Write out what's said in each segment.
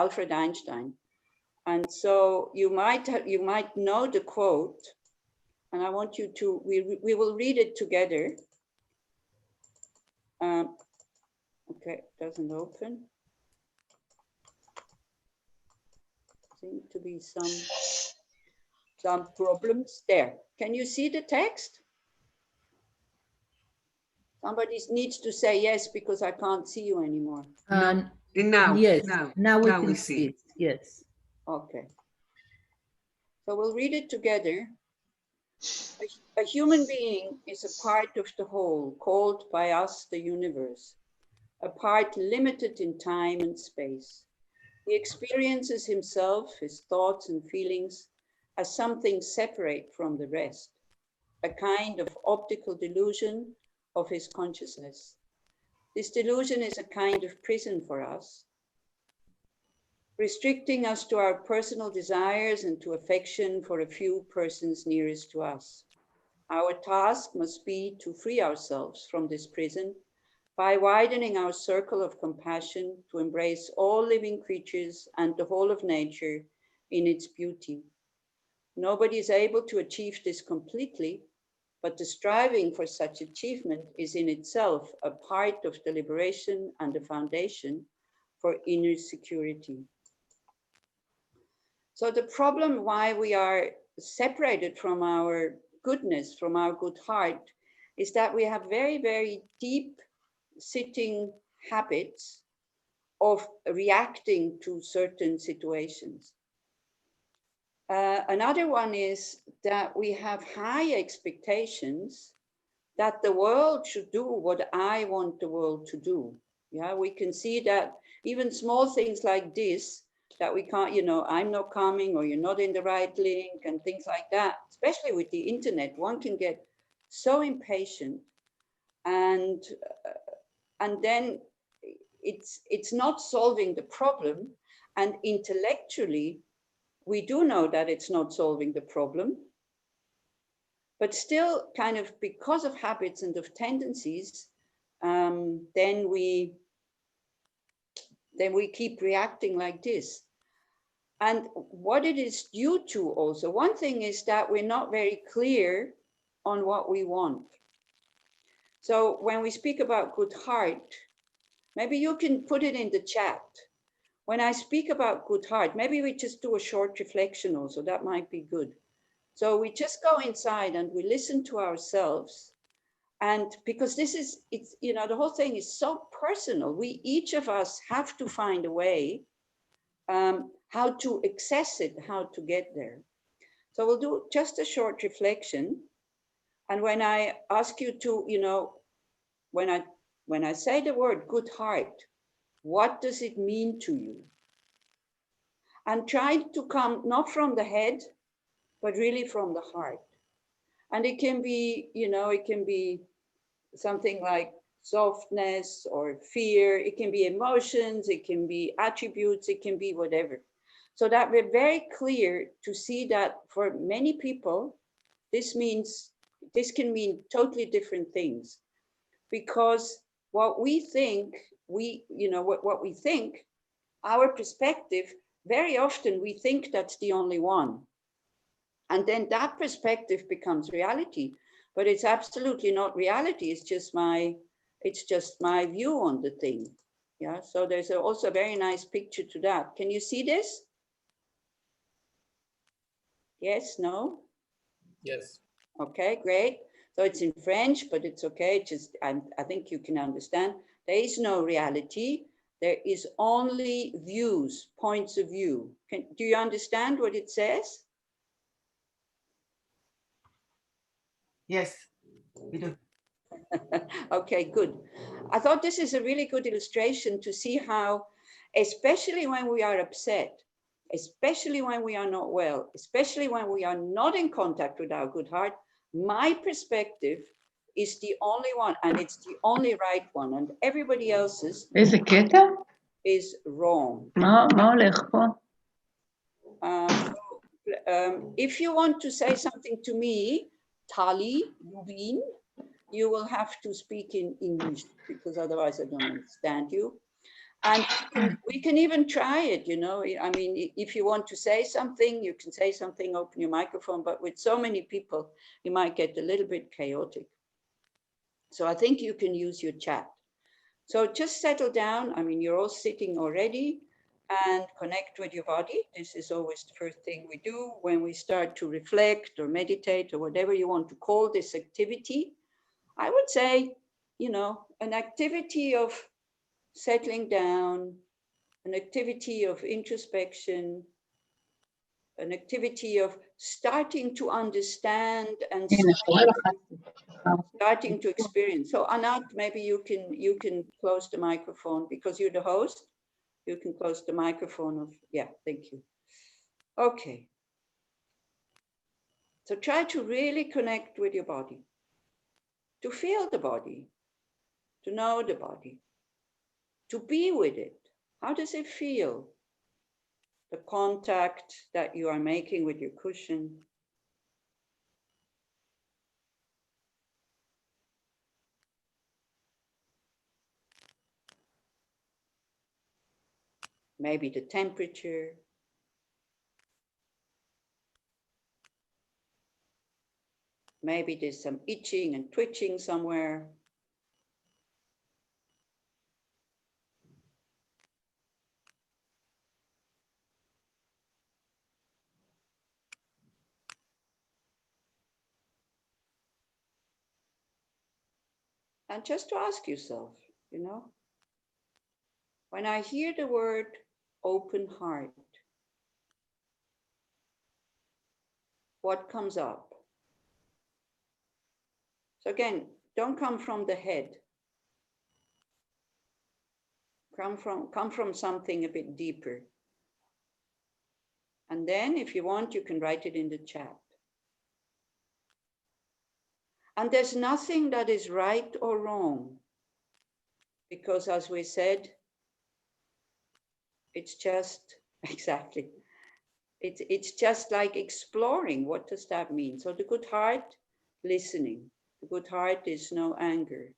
Alfred Einstein. And so you might know the quote, and I want you to, we will read it together. Okay, doesn't open. Seem to be some problems there. Can you see the text? Somebody needs to say yes, because I can't see you anymore. Yes, now we can see it. Yes. Okay. So we'll read it together. A human being is a part of the whole, called by us the universe, a part limited in time and space. He experiences himself, his thoughts and feelings, as something separate from the rest, a kind of optical delusion of his consciousness. This delusion is a kind of prison for us, restricting us to our personal desires and to affection for a few persons nearest to us. Our task must be to free ourselves from this prison by widening our circle of compassion to embrace all living creatures and the whole of nature in its beauty. Nobody is able to achieve this completely, but the striving for such achievement is in itself a part of the liberation and the foundation for inner security. So the problem why we are separated from our goodness, from our good heart, is that we have very, very deep sitting habits of reacting to certain situations. Another one is that we have high expectations that the world should do what I want the world to do. Yeah, we can see that even small things like this, that we can't, you know, I'm not coming, or you're not in the right link, and things like that, especially with the internet, one can get so impatient, and then it's not solving the problem. And intellectually, we do know that it's not solving the problem, but still, kind of because of habits and of tendencies, then we keep reacting like this. And what it is due to also, one thing is that we're not very clear on what we want. So when we speak about good heart, maybe you can put it in the chat. When I speak about good heart, maybe we just do a short reflection also, that might be good. So we just go inside and we listen to ourselves. And because this is, it's, you know, the whole thing is so personal. We, each of us have to find a way how to access it, how to get there. So we'll do just a short reflection. And when I ask you to, you know, when I say the word good heart, what does it mean to you? And try to come not from the head, but really from the heart. And it can be, you know, it can be something like softness or fear. It can be emotions, it can be attributes, it can be whatever. So that we're very clear to see that for many people, this can mean totally different things. Because what we think, what we think, our perspective, very often we think that's the only one. And then that perspective becomes reality, but it's absolutely not reality. It's just my view on the thing. Yeah, so there's also a very nice picture to that. Can you see this? Yes, no? Yes. Okay, great. So it's in French, but it's okay. Just, I think you can understand. There is no reality. There is only views, points of view. Do you understand what it says? Yes, we do. Okay, good. I thought this is a really good illustration to see how, especially when we are upset, especially when we are not well, especially when we are not in contact with our good heart, my perspective is the only one, and it's the only right one, and everybody else's איזה קטע? is wrong. מה הולך פה? If you want to say something to me, Tali, Lubin, you will have to speak in English, because otherwise I don't understand you. And we can even try it, you know. I mean, if you want to say something, you can say something, open your microphone, but with so many people, you might get a little bit chaotic. So I think you can use your chat. So just settle down. I mean, you're all sitting already, and connect with your body. This is always the first thing we do when we start to reflect or meditate or whatever you want to call this activity. I would say, you know, an activity of settling down, an activity of introspection, an activity of starting to understand and starting to experience. So Anat, maybe you can close the microphone because you're the host. You can close the microphone of, yeah, thank you. Okay. So try to really connect with your body, to feel the body, to know the body, to be with it. How does it feel? The contact that you are making with your cushion. Maybe the temperature. Maybe there's some itching and twitching somewhere. And just to ask yourself, you know, when I hear the word open heart, what comes up? So again, don't come from the head. Come from something a bit deeper. And then if you want, you can write it in the chat. And there's nothing that is right or wrong, because as we said, it's just, exactly, it's just like exploring. What does that mean? So the good heart, listening. The good heart is no anger.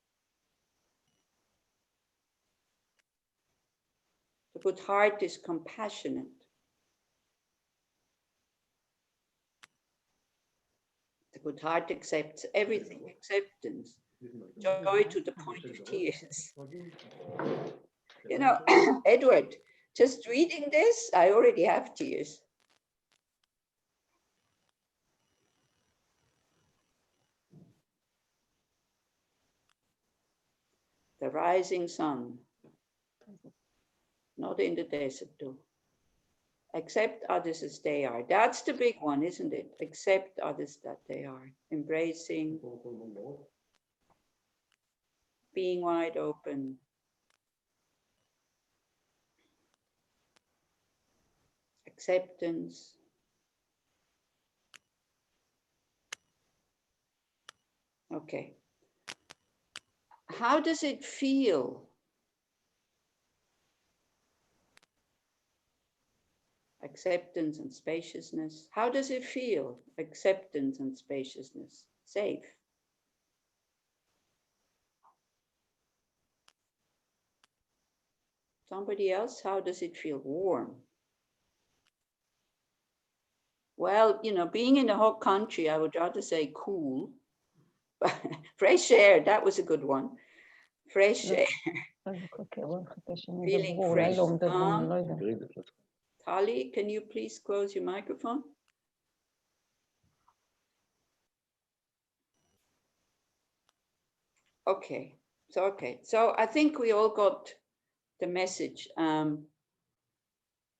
The good heart is compassionate. The good heart accepts everything, acceptance, joy to the point of tears. You know, Edward, just reading this, I already have tears. The rising sun, not in the desert though. Accept others as they are. That's the big one, isn't it? Accept others that they are. Embracing, being wide open. Acceptance. Okay. How does it feel? Acceptance and spaciousness. How does it feel? Acceptance and spaciousness. Safe. Somebody else, how does it feel? Warm. Well, you know, being in a hot country, I would rather say cool. Fresh air, that was a good one. Fresh air. Feeling fresh. Tali, can you please close your microphone? Okay, so I think we all got the message.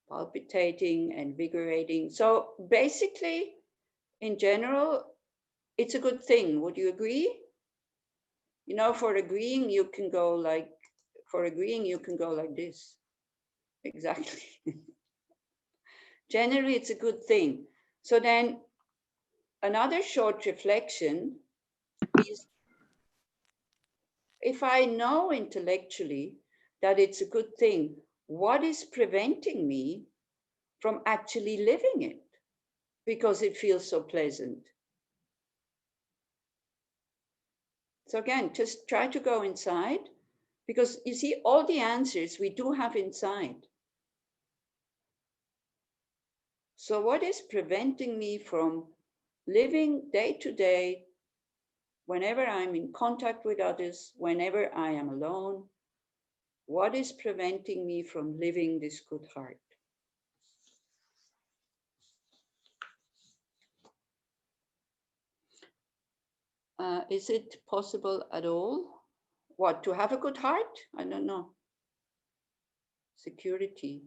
Palpitating, invigorating. So basically, in general, it's a good thing. Would you agree? You know, for agreeing, you can go like this. Exactly. Generally, it's a good thing. So then another short reflection is, if I know intellectually that it's a good thing, what is preventing me from actually living it? Because it feels so pleasant. So again, just try to go inside, Because you see, all the answers we do have inside. So what is preventing me from living day to day, whenever I'm in contact with others, whenever I am alone? What is preventing me from living this good heart? Is it possible at all? What, to have a good heart? I don't know. Security.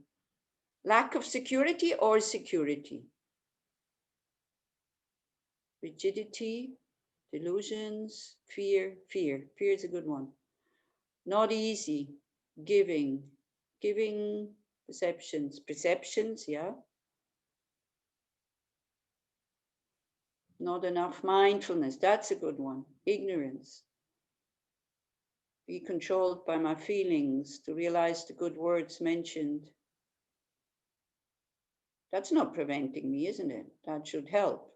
Lack of security or security? Rigidity, delusions, fear. Fear is a good one. Not easy. Giving, perceptions, yeah. Not enough mindfulness, that's a good one. Ignorance. Be controlled by my feelings, to realize the good words mentioned. That's not preventing me, isn't it? That should help.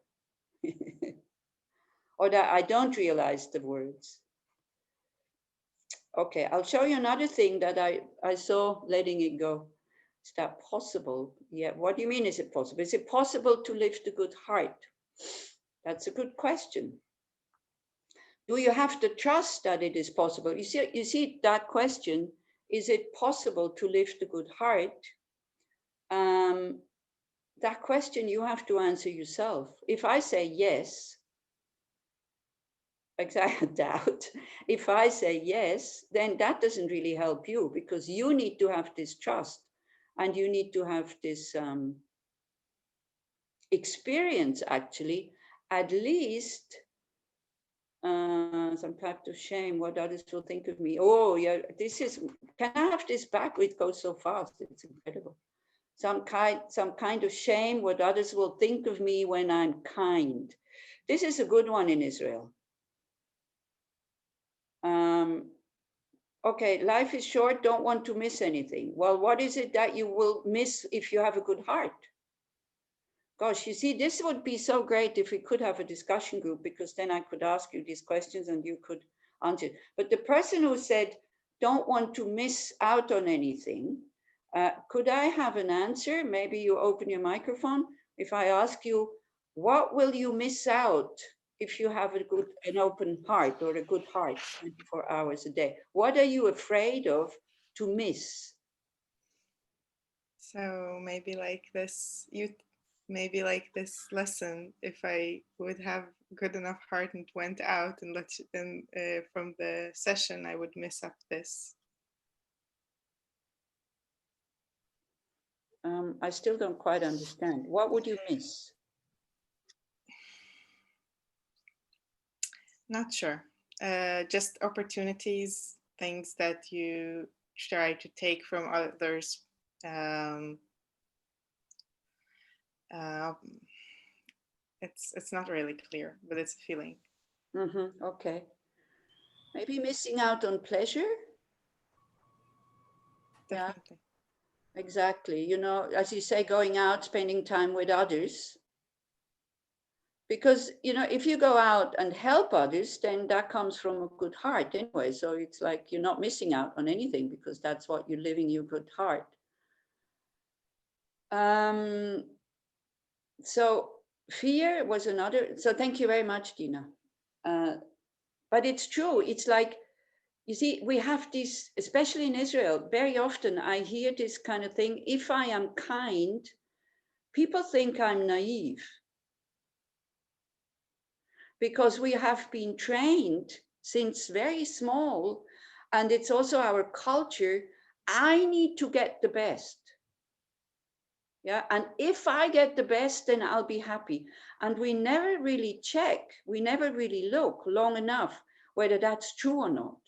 Or that I don't realize the words. Okay, I'll show you another thing that I saw letting it go. Is that possible? Yeah, what do you mean, is it possible? Is it possible to live the good heart? That's a good question. Do you have to trust that it is possible? You see that question, is it possible to live the good heart? That question you have to answer yourself. If I say yes, I doubt. If I say yes, then that doesn't really help you, because you need to have this trust and you need to have this experience, actually, at least some type of shame, what others will think of me. Oh, yeah, can I have this back? It goes so fast, it's incredible. Some kind of shame, what others will think of me when I'm kind. This is a good one in Israel. Okay, life is short, don't want to miss anything. Well, what is it that you will miss if you have a good heart? Gosh, you see, this would be so great if we could have a discussion group, because then I could ask you these questions and you could answer. But the person who said, don't want to miss out on anything, could I have an answer? Maybe you open your microphone. If I ask you, what will you miss out if you have an open heart, or a good heart 24 hours a day? What are you afraid of to miss? So maybe like this lesson, if I would have good enough heart and went out and from the session, I would miss up this. I still don't quite understand. What would you miss? Not sure. Just opportunities, things that you try to take from others. It's not really clear, but it's a feeling. Okay. Maybe missing out on pleasure? Definitely. Yeah, exactly. You know, as you say, going out, spending time with others. Because, you know, if you go out and help others, then that comes from a good heart anyway. So it's like you're not missing out on anything, because that's what you're living your good heart. So fear was another. So thank you very much, Dina. But it's true. It's like, you see, we have this, especially in Israel, very often I hear this kind of thing. If I am kind, people think I'm naive, because we have been trained since very small, and it's also our culture. I need to get the best. Yeah, and if I get the best, then I'll be happy. And we never really check, we never really look long enough whether that's true or not.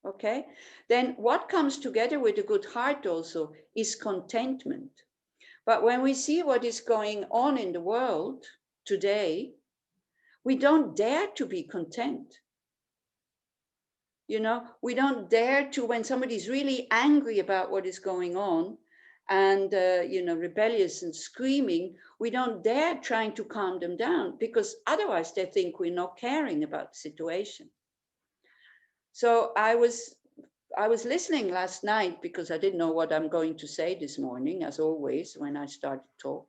Okay, then what comes together with a good heart also is contentment. But when we see what is going on in the world today, we don't dare to be content. You know, we don't dare to, when somebody's really angry about what is going on and, you know, rebellious and screaming, we don't dare trying to calm them down, because otherwise they think we're not caring about the situation. So I was listening last night because I didn't know what I'm going to say this morning, as always, when I start to talk.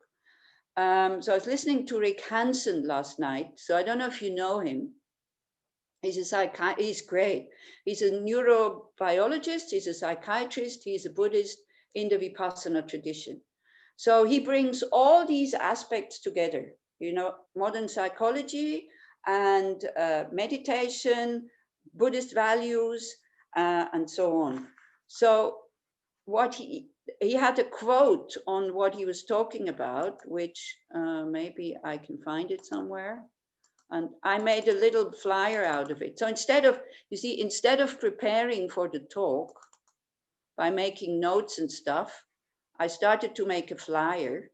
So I was listening to Rick Hansen last night. So I don't know if you know him. He's great. He's a neurobiologist, he's a psychiatrist, he's a Buddhist in the Vipassana tradition. So he brings all these aspects together, you know, modern psychology and meditation, Buddhist values, and so on. So what he had a quote on what he was talking about, which maybe I can find it somewhere. And I made a little flyer out of it. So instead of preparing for the talk by making notes and stuff, I started to make a flyer.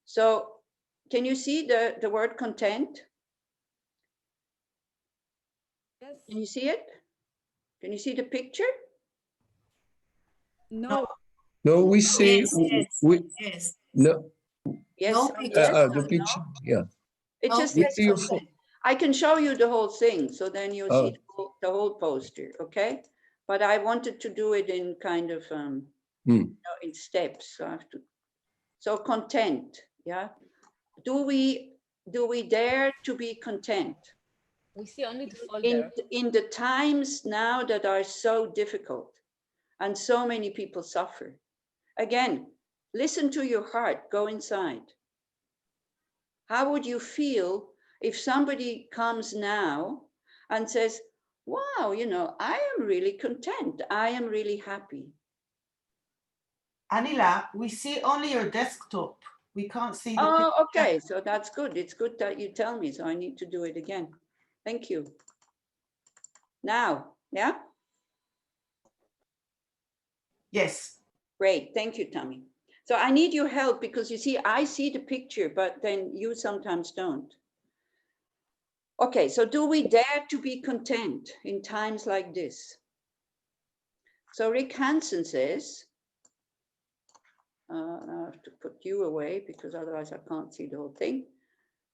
So can you see the word content? Yes. Can you see it? Can you see the picture? No. No, we see. Yes. No. Yes. No picture. The picture. Yeah. It just We says see your content. I can show you the whole thing, so then you'll see the whole poster, okay? But I wanted to do it in kind of you know, in steps. So I have to. So content, yeah. Do we dare to be content? We see only the folder. In the times now that are so difficult and so many people suffer. Again, listen to your heart, go inside. How would you feel if somebody comes now and says, wow, you know, I am really content, I am really happy? Anila, we see only your desktop. We can't see the Oh, picture. okay, so that's good. It's good that you tell me, so I need to do it again. Thank you. Now, yeah? Yes. Great, thank you, Tammy. So I need your help because you see, I see the picture, but then you sometimes don't. Okay, so do we dare to be content in times like this? So Rick Hansen says, I have to put you away because otherwise I can't see the whole thing.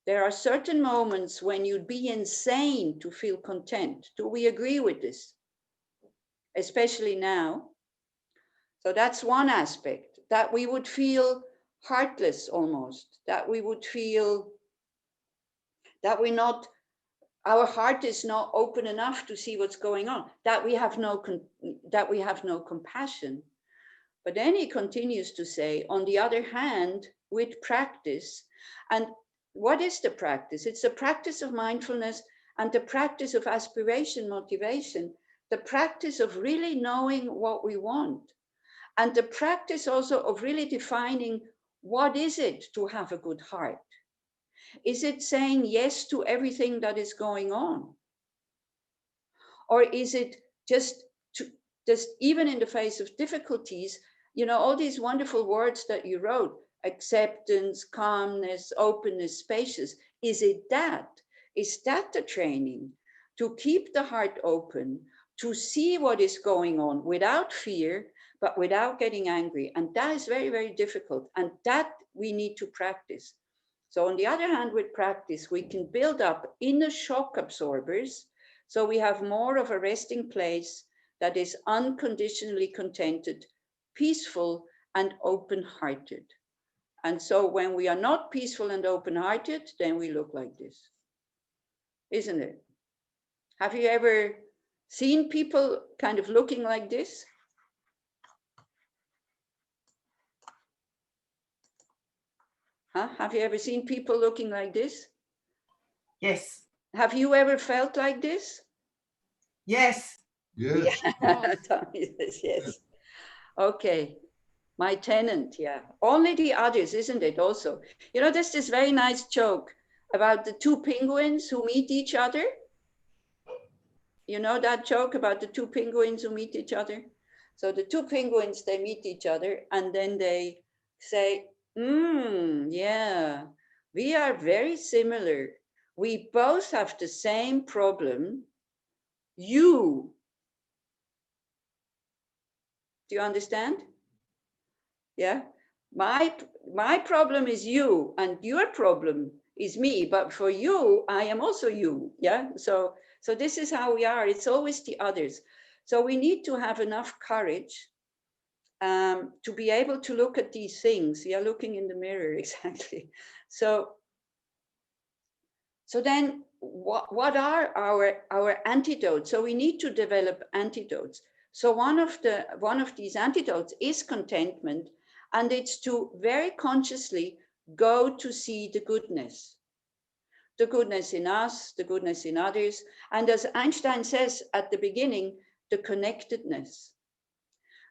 There are certain moments when you'd be insane to feel content. Do we agree with this? Especially now. So that's one aspect, that we would feel heartless almost, that we would feel that our heart is not open enough to see what's going on, that we have no compassion. But then he continues to say, on the other hand, with practice, and what is the practice? It's the practice of mindfulness and the practice of aspiration, motivation, the practice of really knowing what we want, and the practice also of really defining what is it to have a good heart. Is it saying yes to everything that is going on? Or is it just even in the face of difficulties, you know, all these wonderful words that you wrote, acceptance, calmness, openness, spacious, is it that? Is that the training to keep the heart open, to see what is going on without fear, but without getting angry? And that is very, very difficult. And that we need to practice. So on the other hand, with practice, we can build up inner shock absorbers. So we have more of a resting place that is unconditionally contented, peaceful, and open-hearted. And so when we are not peaceful and open-hearted, then we look like this, isn't it? Have you ever seen people kind of looking like this? Huh? Have you ever seen people looking like this? Yes. Have you ever felt like this? Yes. Yes. Yeah. Tommy says yes. Okay. My tenant, yeah. Only the others, isn't it also? You know, there's this very nice joke about the two penguins who meet each other. You know that joke about the two penguins who meet each other? So the two penguins, they meet each other and then they say, yeah, we are very similar. We both have the same problem. You. Do you understand? Yeah. My problem is you, and your problem is me, but for you, I am also you. Yeah. So this is how we are. It's always the others. So we need to have enough courage to be able to look at these things. Yeah, looking in the mirror, exactly. So then what are our antidotes? So we need to develop antidotes. So one of these antidotes is contentment, and it's to very consciously go to see the goodness in us, the goodness in others, and as Einstein says at the beginning, the connectedness.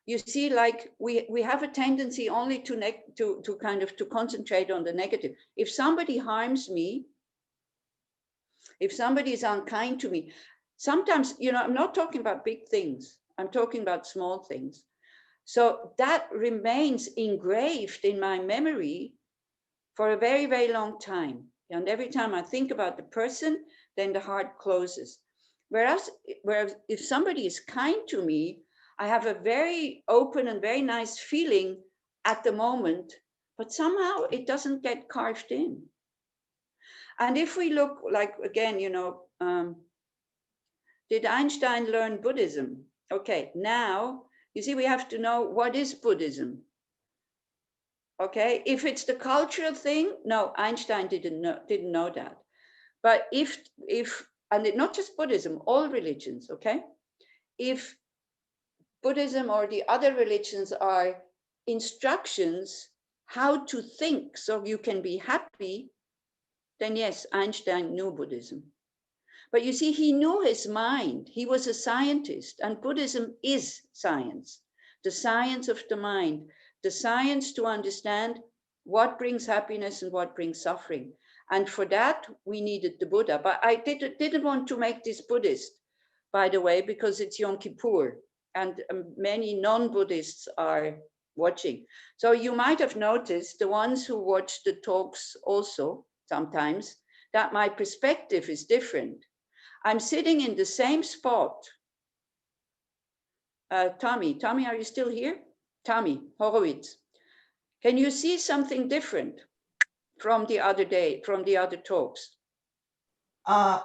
You see, like we have a tendency only to kind of to concentrate on the negative. If somebody harms me, if somebody is unkind to me, sometimes, I'm not talking about big things, I'm talking about small things. So that remains engraved in my memory for a very, very long time. And every time I think about the person, then the heart closes. Whereas if somebody is kind to me, I have a very open and very nice feeling at the moment, but somehow it doesn't get carved in. And if we look, like, again, did Einstein learn Buddhism? Okay, now, you see, we have to know what is Buddhism. Okay, if it's the cultural thing, no, Einstein didn't know that. But if and not just Buddhism, all religions, okay? If Buddhism or the other religions are instructions how to think so you can be happy, then yes, Einstein knew Buddhism. But you see, he knew his mind. He was a scientist, and Buddhism is science, the science of the mind, the science to understand what brings happiness and what brings suffering. And for that, we needed the Buddha. But I didn't want to make this Buddhist, by the way, because it's Yom Kippur, and many non-Buddhists are watching. So you might have noticed, the ones who watch the talks also sometimes, that my perspective is different. I'm sitting in the same spot. Tommy, are you still here? Tommy Horowitz. Can you see something different from the other day, from the other talks? Where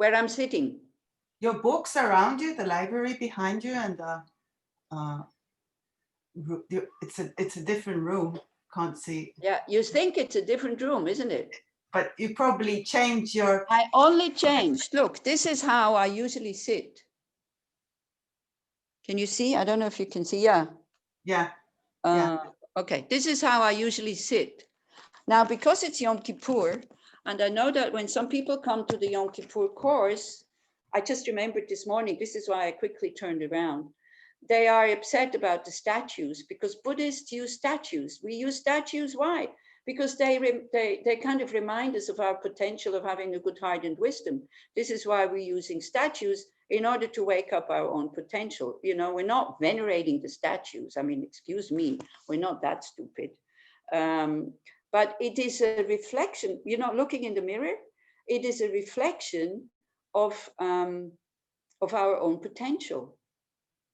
I'm sitting. Your books around you, the library behind you, and it's a different room. Can't see. Yeah, you think it's a different room, isn't it? But you probably changed your... I only changed. Look, this is how I usually sit. Can you see? I don't know if you can see. Yeah. Yeah. Okay, this is how I usually sit. Now, because it's Yom Kippur, and I know that when some people come to the Yom Kippur course, I just remembered this morning, this is why I quickly turned around. They are upset about the statues because Buddhists use statues. We use statues, why? Because they kind of remind us of our potential of having a good heart and wisdom. This is why we're using statues, in order to wake up our own potential. We're not venerating the statues. I mean, excuse me, we're not that stupid. But it is a reflection, looking in the mirror, it is a reflection of our own potential.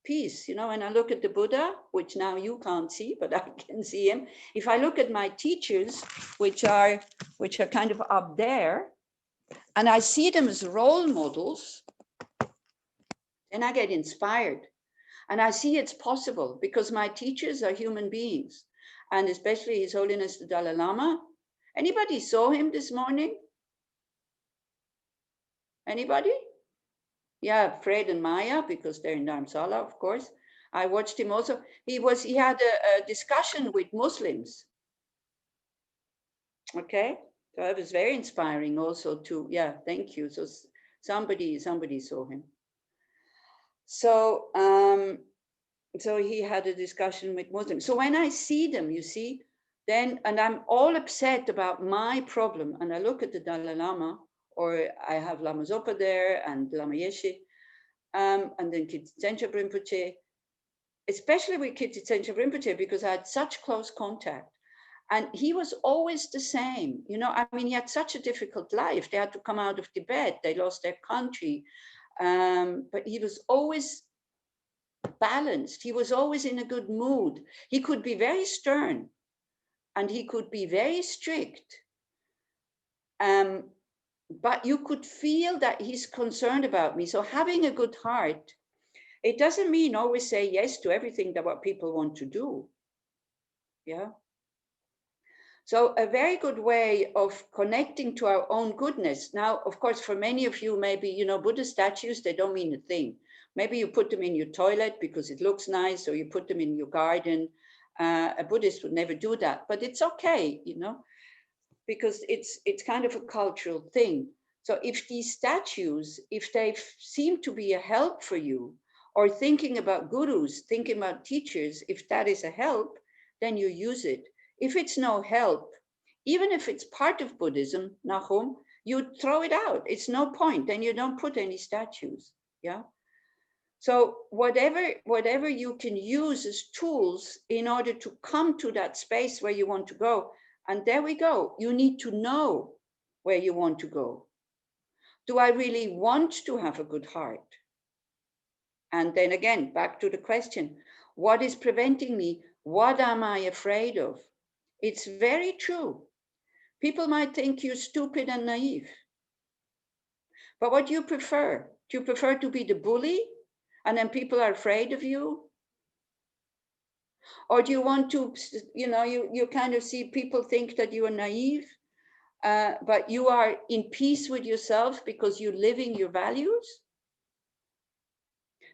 Peace, and I look at the Buddha, which now you can't see, but I can see him. If I look at my teachers, which are kind of up there, and I see them as role models, then I get inspired. And I see it's possible because my teachers are human beings, and especially His Holiness the Dalai Lama. Anybody saw him this morning? Anybody? Yeah, Fred and Maya, because they're in Dharamsala, of course. I watched him also. He had a discussion with Muslims. Okay, so it was very inspiring also to, yeah, thank you. So somebody saw him. So, so he had a discussion with Muslims. So when I see them, you see, then, and I'm all upset about my problem, and I look at the Dalai Lama, or I have Lama Zopa there and Lama Yeshe, and then Kirti Rinpoche, especially with Kirti Rinpoche, because I had such close contact. And he was always the same. I mean, he had such a difficult life. They had to come out of Tibet. They lost their country. But he was always balanced. He was always in a good mood. He could be very stern and he could be very strict. But you could feel that he's concerned about me. So having a good heart, it doesn't mean always say yes to everything that what people want to do. Yeah. So a very good way of connecting to our own goodness. Now, of course, for many of you, maybe, you know, Buddha statues, they don't mean a thing. Maybe you put them in your toilet because it looks nice, or you put them in your garden. A Buddhist would never do that, but it's okay, you know, because it's kind of a cultural thing. So if these statues, if they seem to be a help for you, or thinking about gurus, thinking about teachers, if that is a help, then you use it. If it's no help, even if it's part of Buddhism, Nahum, you throw it out. It's no point. Then you don't put any statues. Yeah. So whatever you can use as tools in order to come to that space where you want to go. And there we go. You need to know where you want to go. Do I really want to have a good heart? And then again, back to the question, what is preventing me? What am I afraid of? It's very true. People might think you're stupid and naive. But what do you prefer? Do you prefer to be the bully and then people are afraid of you? Or do you want to, you know, you kind of see people think that you are naive, but you are in peace with yourself because you're living your values?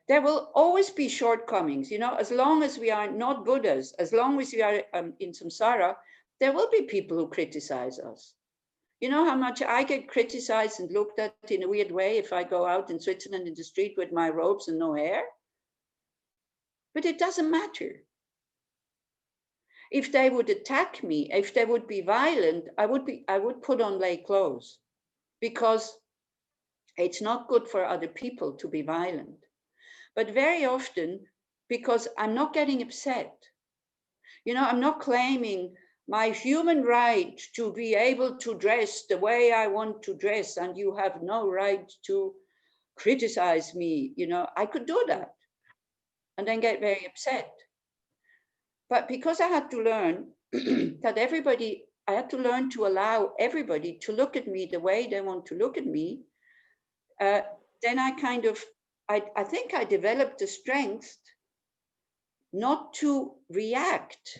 There will always be shortcomings, you know, as long as we are not Buddhas, as long as we are in samsara, there will be people who criticize us. You know how much I get criticized and looked at in a weird way if I go out in Switzerland in the street with my robes and no hair? But it doesn't matter. If they would attack me, if they would be violent, I would put on lay clothes, because it's not good for other people to be violent. But very often, because I'm not getting upset, you know, I'm not claiming my human right to be able to dress the way I want to dress, and you have no right to criticize me. You know, I could do that and then get very upset. But because I had to learn that I had to learn to allow everybody to look at me the way they want to look at me, then I think I developed the strength not to react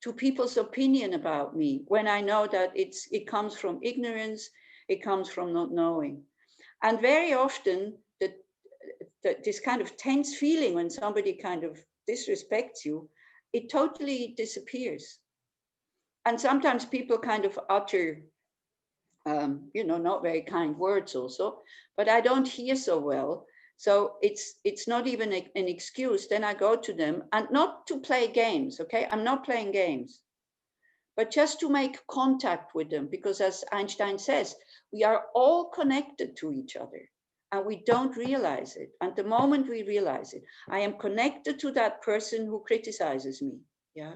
to people's opinion about me when I know that it comes from ignorance, it comes from not knowing. And very often this kind of tense feeling when somebody kind of disrespects you, it totally disappears. And sometimes people kind of utter, you know, not very kind words also, but I don't hear so well. So it's not even an excuse. Then I go to them, and not to play games, okay? I'm not playing games, but just to make contact with them, because as Einstein says, we are all connected to each other and we don't realize it. And the moment we realize it, I am connected to that person who criticizes me. Yeah,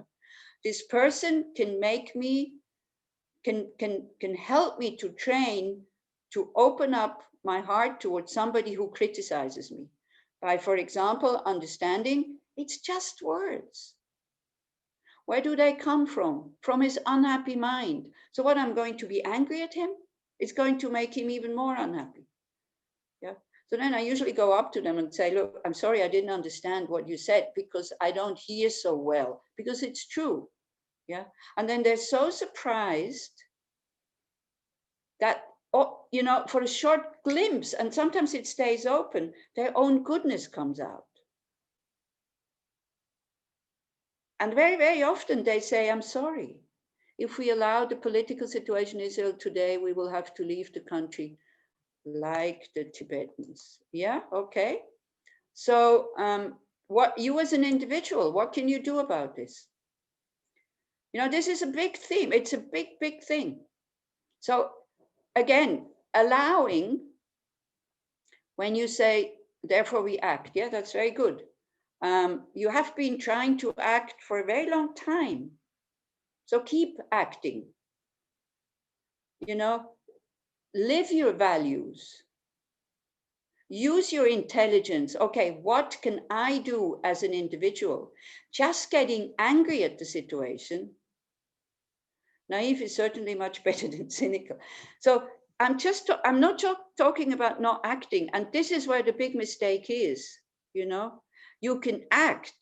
this person can make me, can help me to train, to open up my heart towards somebody who criticizes me by, for example, understanding it's just words. Where do they come from? From his unhappy mind. So what, I'm going to be angry at him? It's going to make him even more unhappy. Yeah. So then I usually go up to them and say, look, I'm sorry, I didn't understand what you said because I don't hear so well, because it's true. Yeah. And then they're so surprised that, oh, you know, for a short glimpse, and sometimes it stays open, their own goodness comes out. And very, very often they say, I'm sorry. If we allow the political situation in Israel today, we will have to leave the country like the Tibetans. Yeah, okay. So what, you as an individual, what can you do about this? You know, this is a big theme. It's a big, big thing. So again, allowing, when you say, therefore we act, yeah, that's very good. You have been trying to act for a very long time. So keep acting. You know, live your values. Use your intelligence. Okay, what can I do as an individual? Just getting angry at the situation Naive is certainly much better than cynical. So I'm not talking about not acting. And this is where the big mistake is, you know, you can act,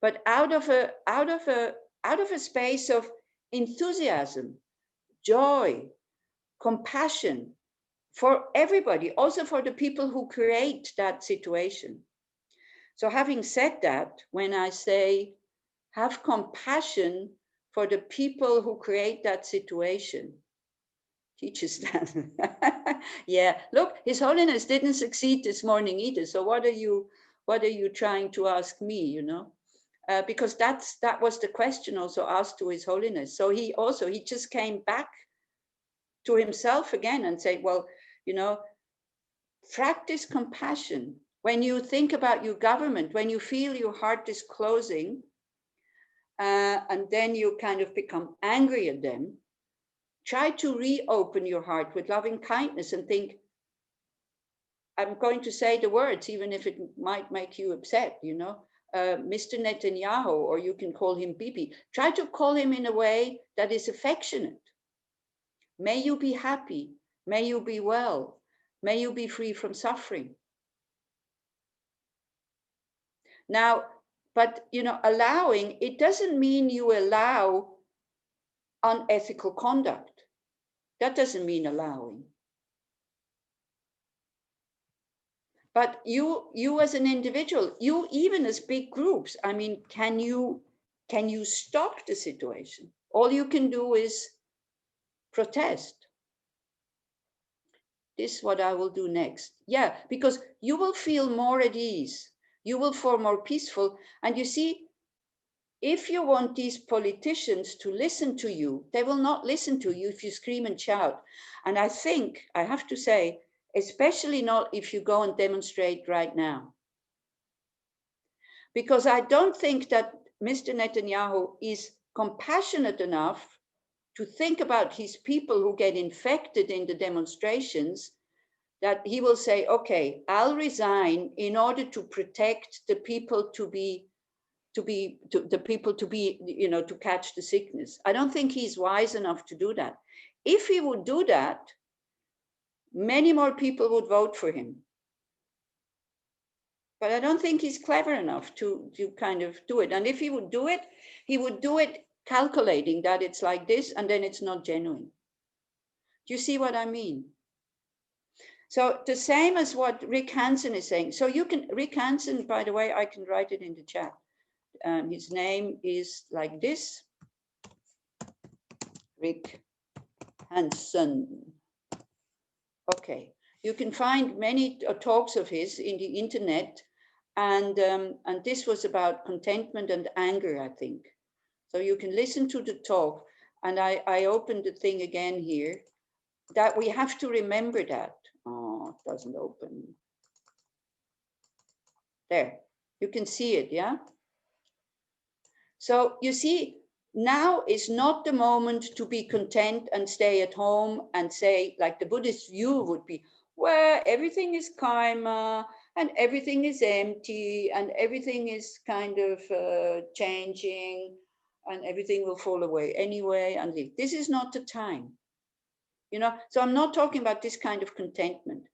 but out of a space of enthusiasm, joy, compassion for everybody, also for the people who create that situation. So having said that, when I say have compassion for the people who create that situation, teaches that. Yeah, look, His Holiness didn't succeed this morning either. So what are you trying to ask me, you know? Because that was the question also asked to His Holiness. So he just came back to himself again and said, well, you know, practice compassion. When you think about your government, when you feel your heart is closing, and then you kind of become angry at them, try to reopen your heart with loving kindness and think, I'm going to say the words, even if it might make you upset, you know, Mr. Netanyahu, or you can call him Bibi. Try to call him in a way that is affectionate. May you be happy. May you be well. May you be free from suffering. Now, but, you know, allowing, it doesn't mean you allow unethical conduct. That doesn't mean allowing. But you as an individual, you even as big groups, I mean, can you stop the situation? All you can do is protest. This is what I will do next. Yeah, because you will feel more at ease. You will feel more peaceful. And you see, if you want these politicians to listen to you, they will not listen to you if you scream and shout. And I think, I have to say, especially not if you go and demonstrate right now. Because I don't think that Mr. Netanyahu is compassionate enough to think about his people who get infected in the demonstrations, that he will say, okay, I'll resign in order to protect the people to catch the sickness. I don't think he's wise enough to do that. If he would do that, many more people would vote for him. But I don't think he's clever enough to kind of do it. And if he would do it calculating that it's like this, and then it's not genuine. Do you see what I mean? So the same as what Rick Hansen is saying. So you can, Rick Hansen, by the way, I can write it in the chat. His name is like this, Rick Hansen. Okay, you can find many talks of his in the internet, and this was about contentment and anger, I think. So you can listen to the talk, and I opened the thing again here, that we have to remember that. Oh, it doesn't open. There, you can see it, yeah? So you see, now is not the moment to be content and stay at home and say, like the Buddhist view would be, where everything is karma and everything is empty and everything is kind of changing and everything will fall away anyway. And this is not the time, you know? So I'm not talking about this kind of contentment.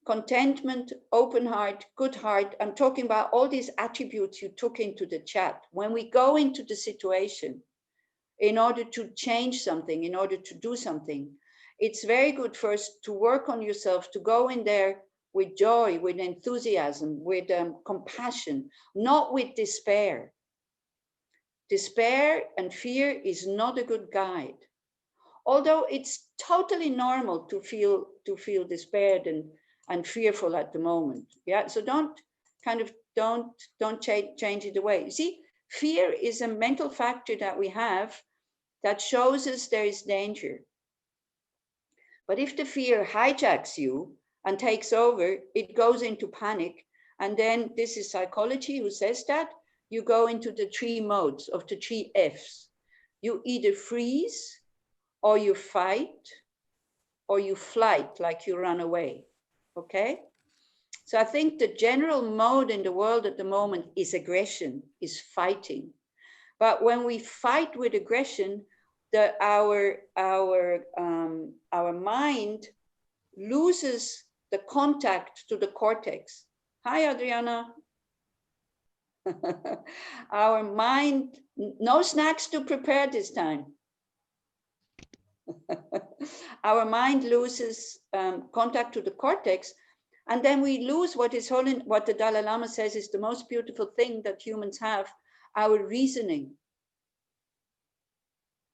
Contentment, open heart, good heart. I'm talking about all these attributes you took into the chat. When we go into the situation, in order to change something, in order to do something, it's very good first to work on yourself, to go in there with joy, with enthusiasm, with compassion, not with despair. Despair and fear is not a good guide. Although it's totally normal to feel despaired and fearful at the moment. Yeah, so don't change it away. You see, fear is a mental factor that we have that shows us there is danger. But if the fear hijacks you and takes over, it goes into panic. And then this is psychology who says that, you go into the 3 modes of the 3 Fs. You either freeze, or you fight, or you flight, like you run away, okay? So I think the general mode in the world at the moment is aggression, is fighting. But when we fight with aggression, our mind loses the contact to the cortex. Hi, Adriana. Our mind, no snacks to prepare this time. Our mind loses contact to the cortex, and then we lose what the Dalai Lama says is the most beautiful thing that humans have, our reasoning.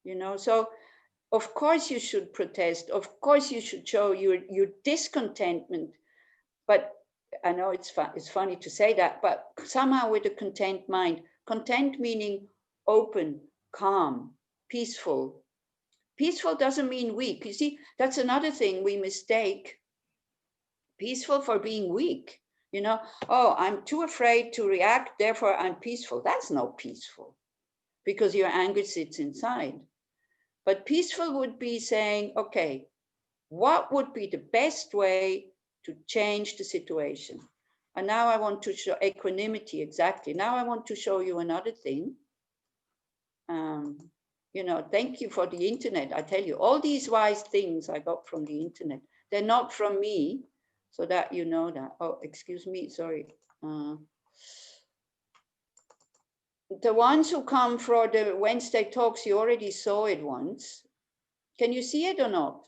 You know, so of course you should protest. Of course you should show your discontentment. But I know it's funny to say that, but somehow with a content mind. Content meaning open, calm, peaceful. Peaceful doesn't mean weak. You see, that's another thing we mistake. Peaceful for being weak. You know, oh, I'm too afraid to react, therefore I'm peaceful. That's not peaceful, because your anger sits inside. But peaceful would be saying, okay, what would be the best way to change the situation? And now I want to show equanimity, exactly. Now I want to show you another thing. You know, thank you for the internet. I tell you, all these wise things I got from the internet. They're not from me, so that you know that. Oh, excuse me, sorry. The ones who come for the Wednesday talks, you already saw it once. Can you see it or not?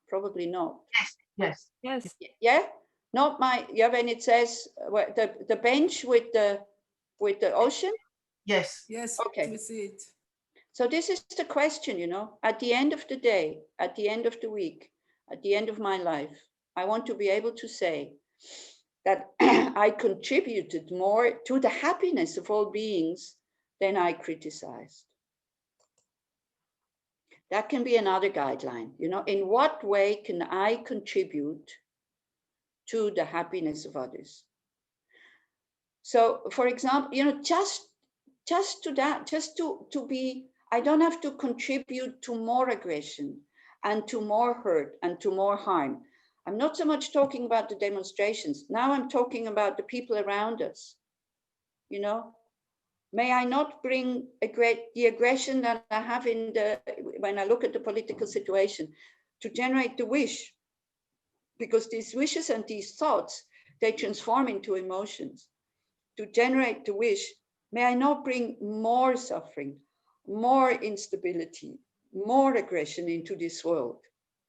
Probably not. Yes, yes. Yes. Yeah, not my, yeah, when it says the bench with the ocean. Yes. Yes, Okay. we see it. So this is the question, you know, at the end of the day, at the end of the week, at the end of my life, I want to be able to say that I contributed more to the happiness of all beings than I criticized. That can be another guideline, you know, in what way can I contribute to the happiness of others? So, for example, you know, just to that, just to be, I don't have to contribute to more aggression and to more hurt and to more harm. I'm not so much talking about the demonstrations. Now I'm talking about the people around us. You know, may I not bring the aggression that I have when I look at the political situation to generate the wish, because these wishes and these thoughts, they transform into emotions. To generate the wish, may I not bring more suffering, more instability, more aggression into this world.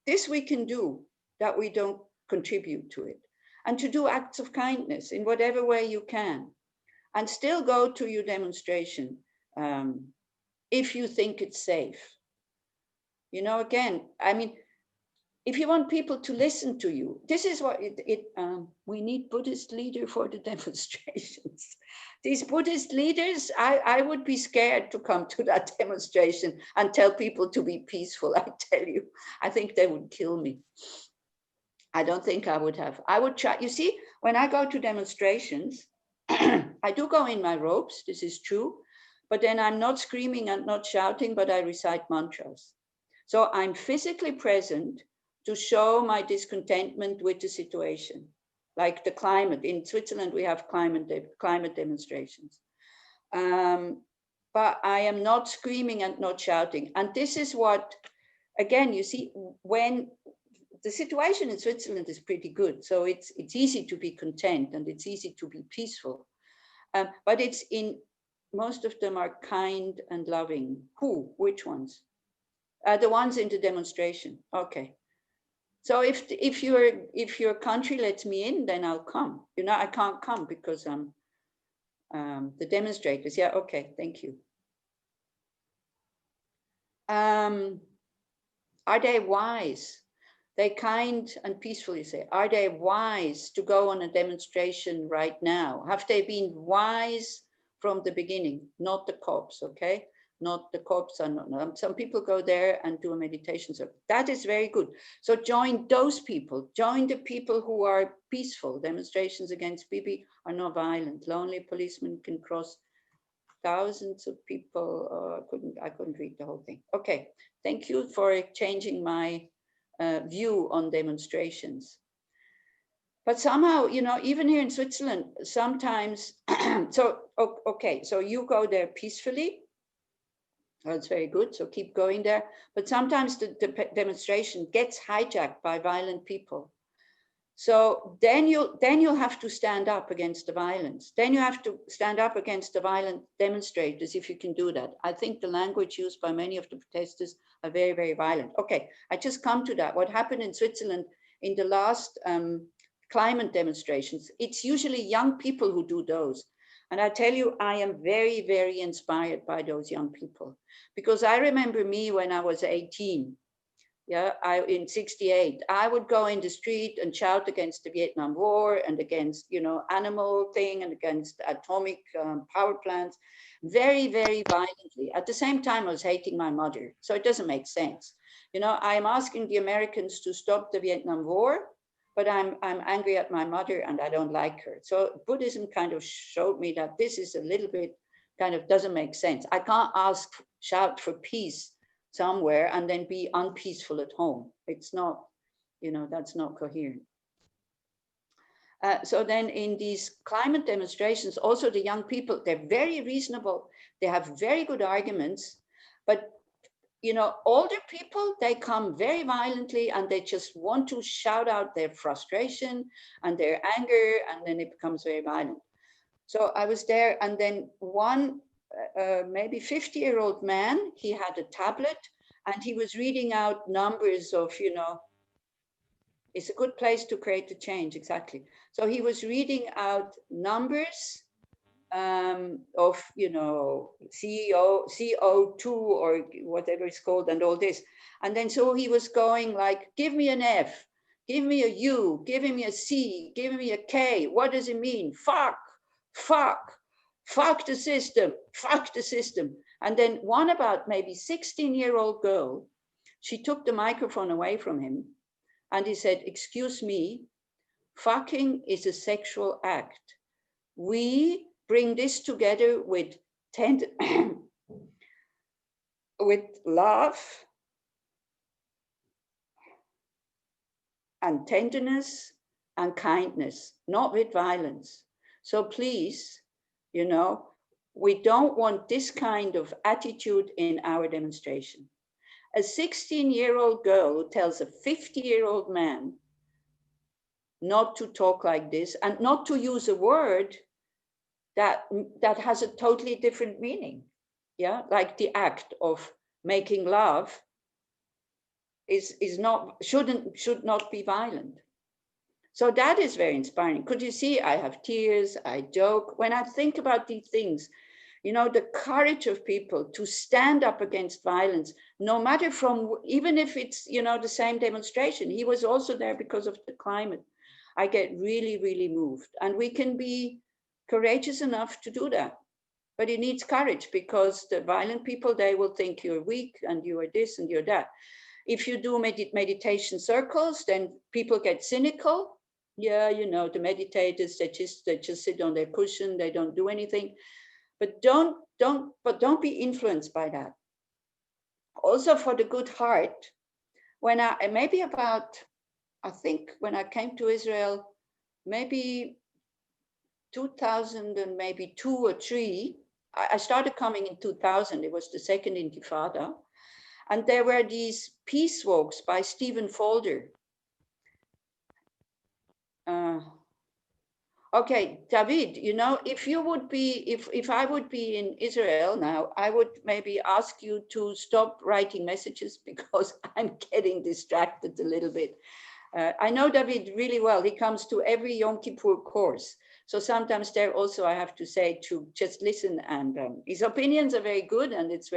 This we can do, that we don't contribute to it. And to do acts of kindness in whatever way you can. And still go to your demonstration if you think it's safe. You know, again, I mean, if you want people to listen to you, this is what we need Buddhist leader for the demonstrations. These Buddhist leaders, I would be scared to come to that demonstration and tell people to be peaceful. I tell you, I think they would kill me. I don't think I would have. I would try. You see, when I go to demonstrations, I do go in my robes. This is true. But then I'm not screaming and not shouting, but I recite mantras. So I'm physically present to show my discontentment with the situation, like the climate. In Switzerland, we have climate demonstrations. But I am not screaming and not shouting. And this is what, again, you see, when the situation in Switzerland is pretty good, so it's easy to be content and it's easy to be peaceful. But most of them are kind and loving. Which ones? The ones in the demonstration. Okay. So if your country lets me in, then I'll come. You know, I can't come because I'm the demonstrators. Yeah, okay, thank you. Are they wise? They kind and peaceful, you say. Are they wise to go on a demonstration right now? Have they been wise from the beginning? Not the cops, okay? Not the cops. Some people go there and do a meditation. So that is very good. So join those people. Join the people who are peaceful. Demonstrations against Bibi are not violent. Lonely policemen can cross thousands of people. I couldn't read the whole thing. Okay, thank you for changing my view on demonstrations. But somehow, you know, even here in Switzerland, sometimes, so, okay, so you go there peacefully. That's very good. So keep going there. But sometimes the demonstration gets hijacked by violent people. So then you'll have to stand up against the violence. Then you have to stand up against the violent demonstrators if you can do that. I think the language used by many of the protesters are very, very violent. Okay, I just come to that. What happened in Switzerland in the last climate demonstrations, it's usually young people who do those. And I tell you, I am very, very inspired by those young people. Because I remember me when I was 18, in 68, I would go in the street and shout against the Vietnam War and against, animal thing and against atomic power plants, very, very violently. At the same time, I was hating my mother. So it doesn't make sense. I am asking the Americans to stop the Vietnam War, but I'm angry at my mother and I don't like her. So Buddhism kind of showed me that this is a little bit kind of doesn't make sense. I can't shout for peace somewhere and then be unpeaceful at home. It's not, that's not coherent. So then in these climate demonstrations, also the young people, they're very reasonable. They have very good arguments, but older people, they come very violently and they just want to shout out their frustration and their anger, and then it becomes very violent. So I was there, and then one maybe 50-year-old man, he had a tablet and he was reading out numbers of, it's a good place to create the change, exactly. So he was reading out numbers of, CO2 or whatever it's called and all this. And then so he was going like, give me an F, give me a U, give me a C, give me a K. What does it mean? Fuck the system, fuck the system. And then one about maybe 16-year-old girl, she took the microphone away from him and he said, excuse me, fucking is a sexual act. We bring this together with with love and tenderness and kindness, not with violence. So please, we don't want this kind of attitude in our demonstration. A 16-year-old girl who tells a 50-year-old man not to talk like this and not to use a word that has a totally different meaning. Yeah, like the act of making love should not be violent. So that is very inspiring. Could you see, I have tears, I joke. When I think about these things, the courage of people to stand up against violence, no matter even if it's, the same demonstration. He was also there because of the climate. I get really, really moved. And we can be courageous enough to do that. But it needs courage, because the violent people, they will think you're weak and you are this and you're that. If you do meditation circles, then people get cynical. Yeah, the meditators, they just sit on their cushion, they don't do anything. But don't be influenced by that. Also, for the good heart, when I think when I came to Israel, maybe 2002 or 3, I started coming in 2000. It was the second Intifada. And there were these peace walks by Stephen Folder. Okay, David, if I would be in Israel now, I would maybe ask you to stop writing messages, because I'm getting distracted a little bit. I know David really well. He comes to every Yom Kippur course. So sometimes there also, I have to say, to just listen, and his opinions are very good and it's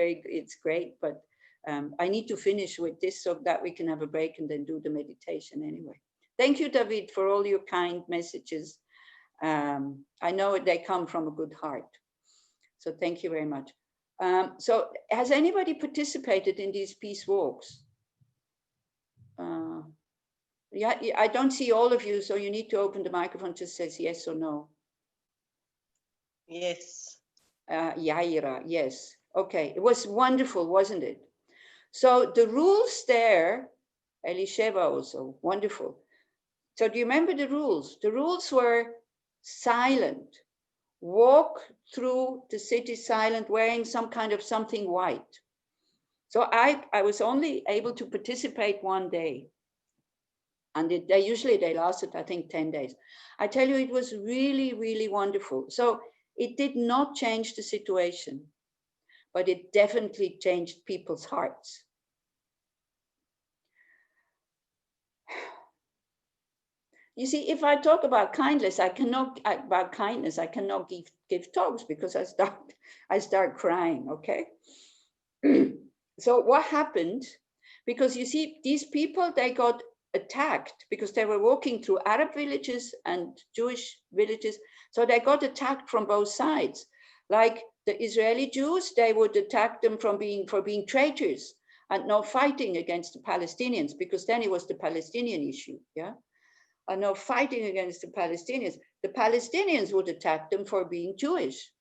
great, but I need to finish with this so that we can have a break and then do the meditation anyway. Thank you, David, for all your kind messages. I know they come from a good heart. So thank you very much. So has anybody participated in these peace walks? Yeah, I don't see all of you, so you need to open the microphone. Just says yes or no. Yes. Yaira, yes. Okay, it was wonderful, wasn't it? So the rules there, Elisheva also, wonderful. So do you remember the rules? The rules were silent. Walk through the city silent, wearing some kind of something white. So I was only able to participate one day. And they lasted, I think, 10 days. I tell you, it was really, really wonderful. So it did not change the situation, but it definitely changed people's hearts. You see, if I talk about kindness, I cannot give talks because I start crying, okay? So what happened? Because you see, these people, they got attacked because they were walking through Arab villages and Jewish villages. So they got attacked from both sides. Like the Israeli Jews, they would attack them for being traitors and not fighting against the Palestinians, because then it was the Palestinian issue, yeah? And not fighting against the Palestinians. The Palestinians would attack them for being Jewish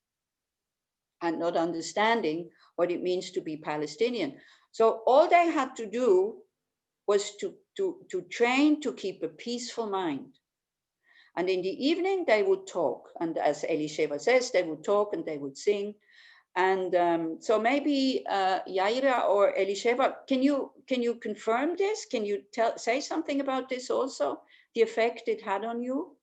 and not understanding what it means to be Palestinian. So all they had to do was to train to keep a peaceful mind. And in the evening, they would talk. And as Elisheva says, they would talk and they would sing. And so maybe Yaira or Elisheva, can you confirm this? Can you say something about this also? The effect it had on you?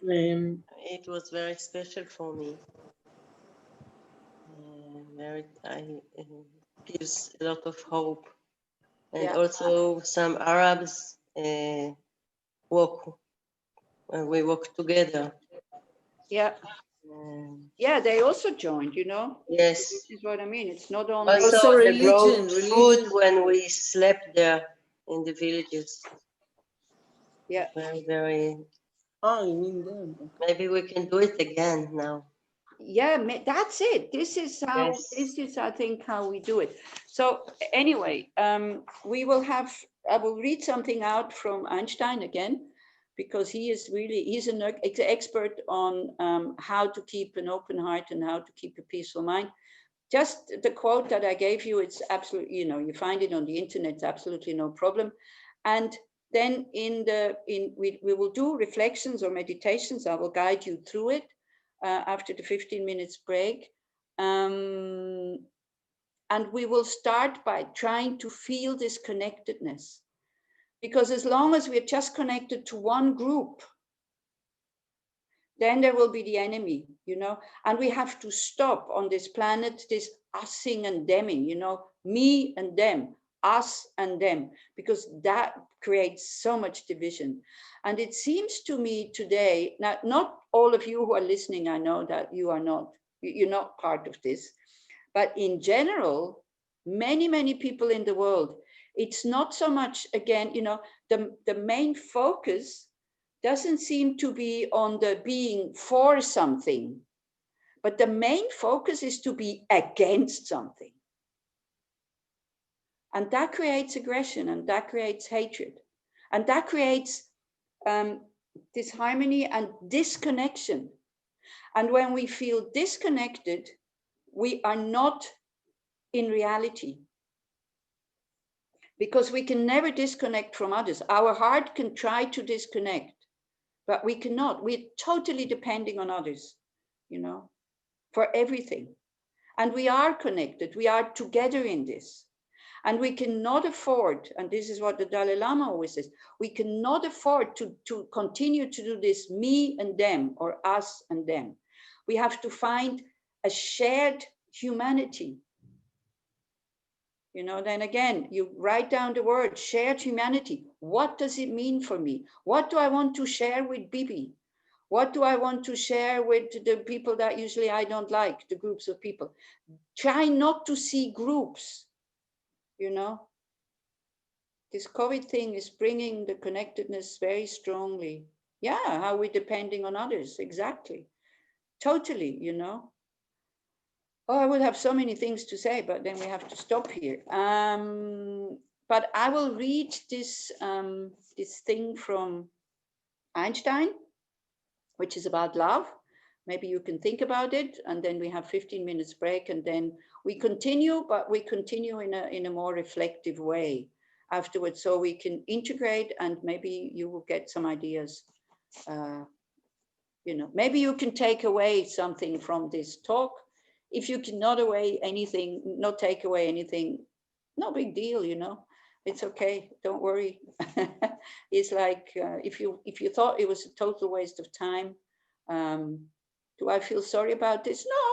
It was very special for me. Gives a lot of hope. And Yeah. also some Arabs we walk together. Yeah. Yeah, they also joined, you know? Yes. This is what I mean. It's not only... Also they brought food when we slept there in the villages. Yeah. Very, very... Oh, you mean them. Maybe we can do it again now. Yeah, that's it. This is how, Yes. this is, I think, how we do it. So anyway, we will have, I will read something out from Einstein again, because he is really, he's an expert on how to keep an open heart and how to keep a peaceful mind. Just the quote that I gave you, it's absolutely, you know, you find it on the internet, it's absolutely no problem. And then we will do reflections or meditations. I will guide you through it after the 15 minutes break. And we will start by trying to feel this connectedness. Because as long as we're just connected to one group, then there will be the enemy, you know, and we have to stop on this planet, this using and theming, you know, me and them, us and them, because that creates so much division. And it seems to me today, now, not all of you who are listening, I know that you're not part of this, but in general, many people in the world, it's not so much, again, you know, the main focus doesn't seem to be on the being for something, but the main focus is to be against something. And that creates aggression, and that creates hatred, and that creates disharmony and disconnection. And when we feel disconnected, we are not in reality, because we can never disconnect from others. Our heart can try to disconnect, but we cannot. We're totally depending on others, you know, for everything. And we are connected. We are together in this. And we cannot afford, and this is what the Dalai Lama always says, we cannot afford to continue to do this me and them, or us and them. We have to find a shared humanity. You know, then again, you write down the word shared humanity. What does it mean for me? What do I want to share with Bibi? What do I want to share with the people that usually I don't like, the groups of people? Try not to see groups, you know. This COVID thing is bringing the connectedness very strongly. Yeah, how we're depending on others, exactly. Totally, you know. Oh, I would have so many things to say, but then we have to stop here. But I will read this, this thing from Einstein, which is about love. Maybe you can think about it, and then we have 15 minutes break, and then we continue, but we continue in a more reflective way afterwards, so we can integrate, and maybe you will get some ideas. you know, maybe you can take away something from this talk. If you cannot not take away anything, no big deal, you know, it's okay, don't worry. It's like, if you thought it was a total waste of time, do I feel sorry about this? No,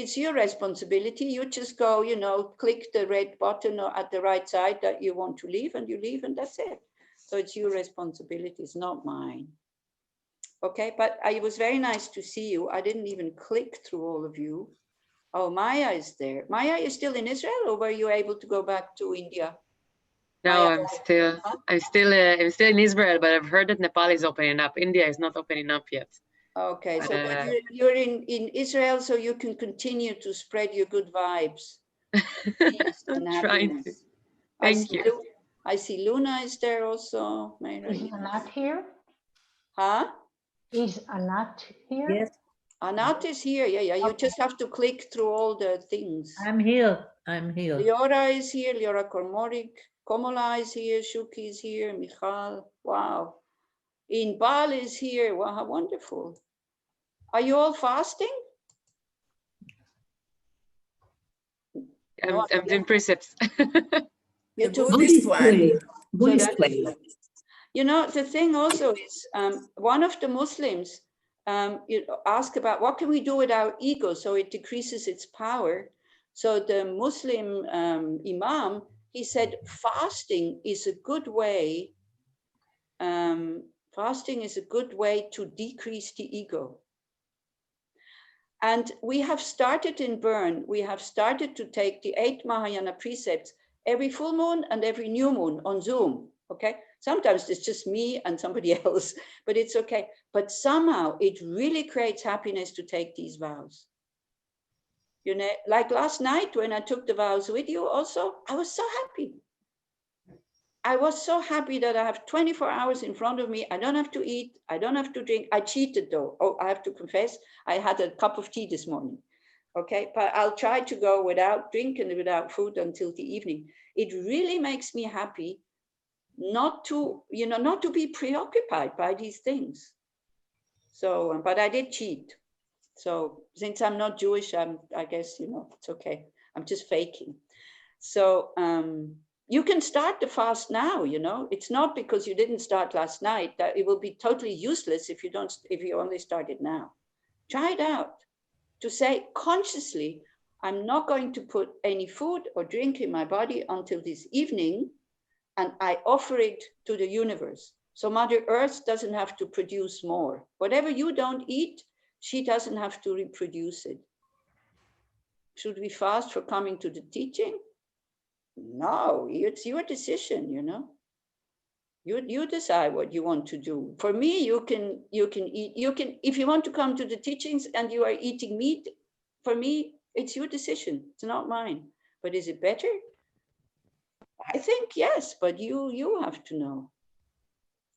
it's your responsibility. You just go, you know, click the red button at the right side that you want to leave, and you leave, and that's it. So it's your responsibility, it's not mine. Okay, but it was very nice to see you. I didn't even click through all of you. Oh, Maya is there. Maya, you're still in Israel, or were you able to go back to India? No, Maya, I'm still in Israel, but I've heard that Nepal is opening up. India is not opening up yet. okay, But, so you're in Israel, so you can continue to spread your good vibes. Peace and happiness. Thank you. I see Luna is there also. Is Anat here? Huh? Is Anat here? Yes, Anat is here. Yeah. You just have to click through all the things. I'm here. I'm here. Liora is here. Liora Kormorik. Komola is here. Shuki is here. Michal. Wow. Inbal is here. Wow, how wonderful. Are you all fasting? I'm doing precepts. You're The Buddhist one. Buddhist way. You know, the thing also is, one of the Muslims asked about what can we do with our ego so it decreases its power. So the Muslim Imam, he said, fasting is a good way. Fasting is a good way to decrease the ego. And we have started in Bern, we have started to take the 8 Mahayana precepts every full moon and every new moon on Zoom, okay? Sometimes it's just me and somebody else, but it's okay. But somehow it really creates happiness to take these vows. You know, like last night when I took the vows with you also, I was so happy. I was so happy that I have 24 hours in front of me. I don't have to eat. I don't have to drink. I cheated though. Oh, I have to confess. I had a cup of tea this morning. Okay, but I'll try to go without drink and without food until the evening. It really makes me happy not to, you know, not to be preoccupied by these things. So, but I did cheat. So since I'm not Jewish, I guess, you know, it's okay. I'm just faking. So, you can start the fast now, you know, it's not because you didn't start last night that it will be totally useless if you only started now. Try it out to say consciously, I'm not going to put any food or drink in my body until this evening, and I offer it to the universe. So Mother Earth doesn't have to produce more. Whatever you don't eat, she doesn't have to reproduce it. Should we fast for coming to the teaching? No, it's your decision, you know. You decide what you want to do. For me, you can eat, if you want to come to the teachings and you are eating meat, for me, it's your decision. It's not mine. But is it better? I think yes, but you have to know.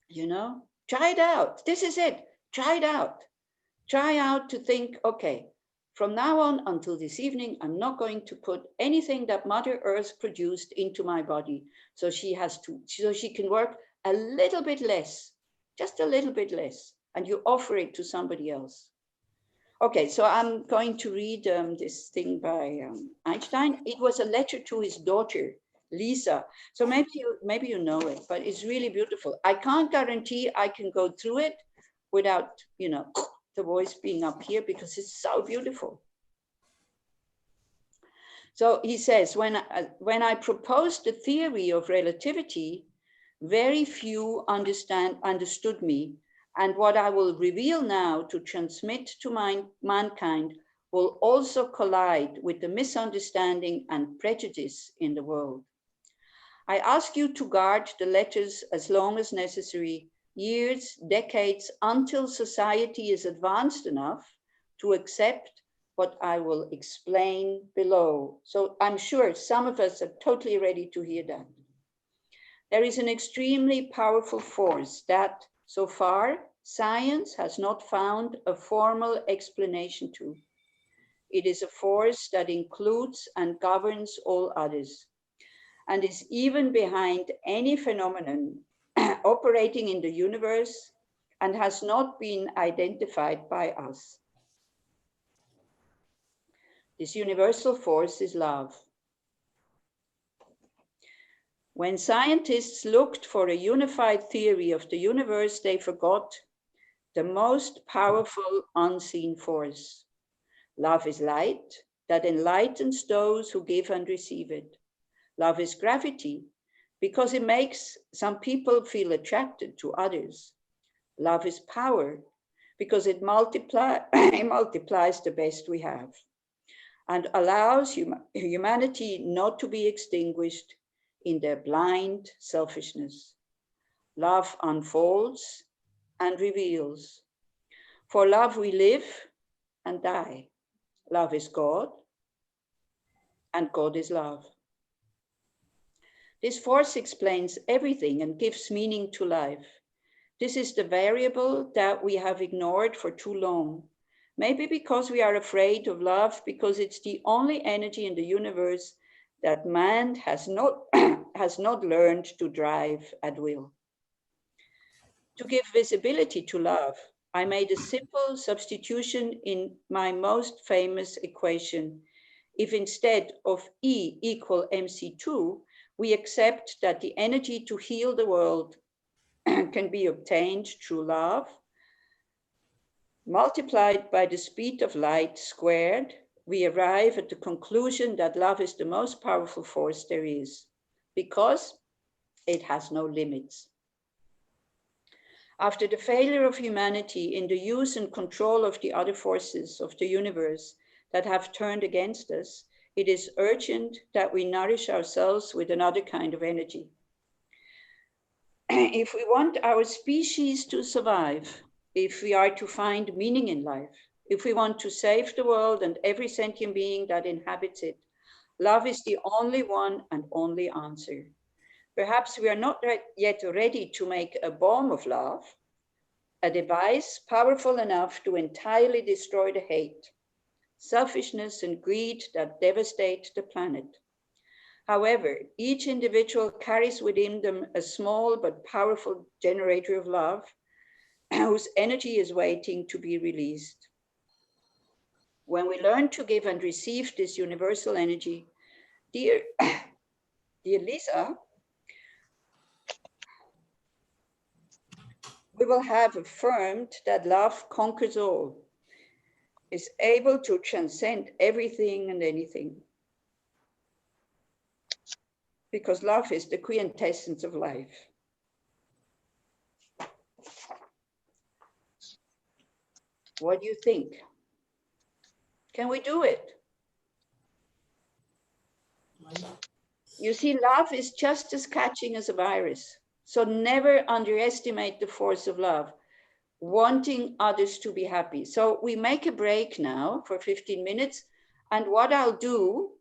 You know, try it out. This is it. Try it out. Try out to think, okay, from now on until this evening, I'm not going to put anything that Mother Earth produced into my body. So she can work a little bit less, just a little bit less, and you offer it to somebody else. Okay, so I'm going to read this thing by Einstein. It was a letter to his daughter, Lisa. So maybe you know it, but it's really beautiful. I can't guarantee I can go through it without, you know, the voice being up here because it's so beautiful. So he says, when I proposed the theory of relativity, very few understood me, and what I will reveal now to transmit to mankind will also collide with the misunderstanding and prejudice in the world. I ask you to guard the letters as long as necessary, years, decades, until society is advanced enough to accept what I will explain below. So I'm sure some of us are totally ready to hear that. There is an extremely powerful force that, so far, science has not found a formal explanation to. It is a force that includes and governs all others, and is even behind any phenomenon operating in the universe, and has not been identified by us. This universal force is love. When scientists looked for a unified theory of the universe, they forgot the most powerful unseen force. Love is light that enlightens those who give and receive it. Love is gravity because it makes some people feel attracted to others. Love is power because it multiplies the best we have and allows humanity not to be extinguished in their blind selfishness. Love unfolds and reveals. For love we live and die. Love is God, and God is love. This force explains everything and gives meaning to life. This is the variable that we have ignored for too long. Maybe because we are afraid of love, because it's the only energy in the universe that man has not, has not learned to drive at will. To give visibility to love, I made a simple substitution in my most famous equation. If instead of E equal mc2, we accept that the energy to heal the world can be obtained through love, multiplied by the speed of light squared, we arrive at the conclusion that love is the most powerful force there is, because it has no limits. After the failure of humanity in the use and control of the other forces of the universe that have turned against us, it is urgent that we nourish ourselves with another kind of energy. If we want our species to survive, if we are to find meaning in life, if we want to save the world and every sentient being that inhabits it, love is the only one and only answer. Perhaps we are not yet ready to make a bomb of love, a device powerful enough to entirely destroy the hate, selfishness, and greed that devastate the planet. However, each individual carries within them a small but powerful generator of love whose energy is waiting to be released. When we learn to give and receive this universal energy, dear Lisa, we will have affirmed that love conquers all, is able to transcend everything and anything. Because love is the quintessence of life. What do you think? Can we do it? You see, love is just as catching as a virus. So never underestimate the force of love, wanting others to be happy. So we make a break now for 15 minutes. And what I'll do,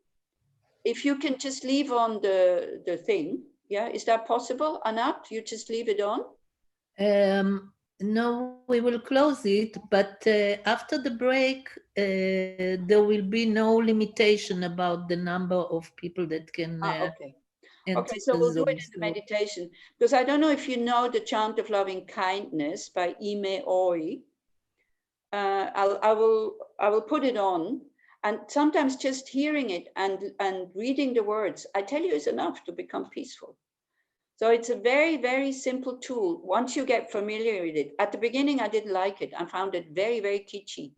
if you can just leave on the thing, yeah, is that possible, Anat? You just leave it on? No, we will close it, but after the break, there will be no limitation about the number of people that can Okay. Okay, so we'll do it in the meditation, because I don't know if you know the chant of loving kindness by Ime Oi. I will put it on, and sometimes just hearing it and reading the words, I tell you, is enough to become peaceful. So it's a very, very simple tool. Once you get familiar with it, at the beginning, I didn't like it. I found it very, very kitschy.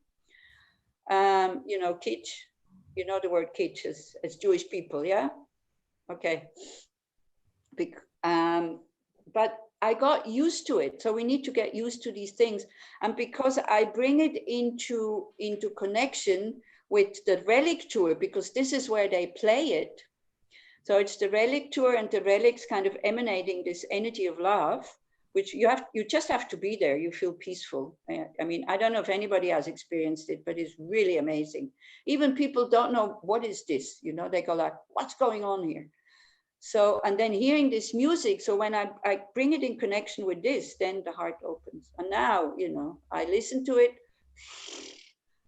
You know, kitsch, you know the word kitsch as Jewish people, yeah? Okay. But I got used to it. So we need to get used to these things. And because I bring it into connection with the relic tour, because this is where they play it. So it's the relic tour and the relics kind of emanating this energy of love, which you just have to be there. You feel peaceful. I mean, I don't know if anybody has experienced it, but it's really amazing. Even people don't know what is this, you know, they go like, what's going on here? So, and then hearing this music, so when I bring it in connection with this, then the heart opens. And now, you know, I listen to it,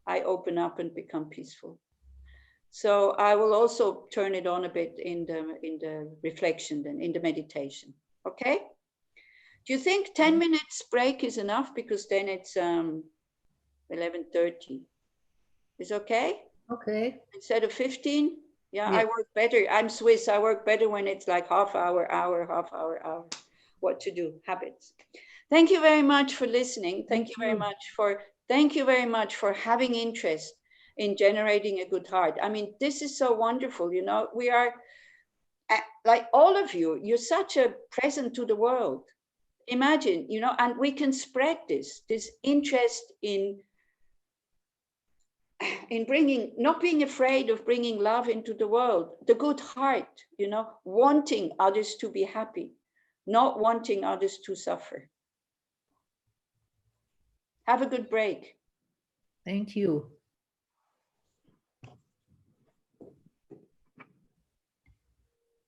I open up and become peaceful. So I will also turn it on a bit in the reflection, then in the meditation. Okay. Do you think 10 minutes break is enough? Because then it's 11:30. Is okay? Okay. Instead of 15? Yeah, Yeah. I work better. I'm Swiss. I work better when it's like half hour, half hour. What to do, habits. Thank you very much for listening. Thank you very much for having interest in generating a good heart. I mean, this is so wonderful. You know, we are like all of you, you're such a present to the world. Imagine, you know, and we can spread this interest in bringing, not being afraid of bringing love into the world, the good heart, you know, wanting others to be happy, not wanting others to suffer. Have a good break. Thank you.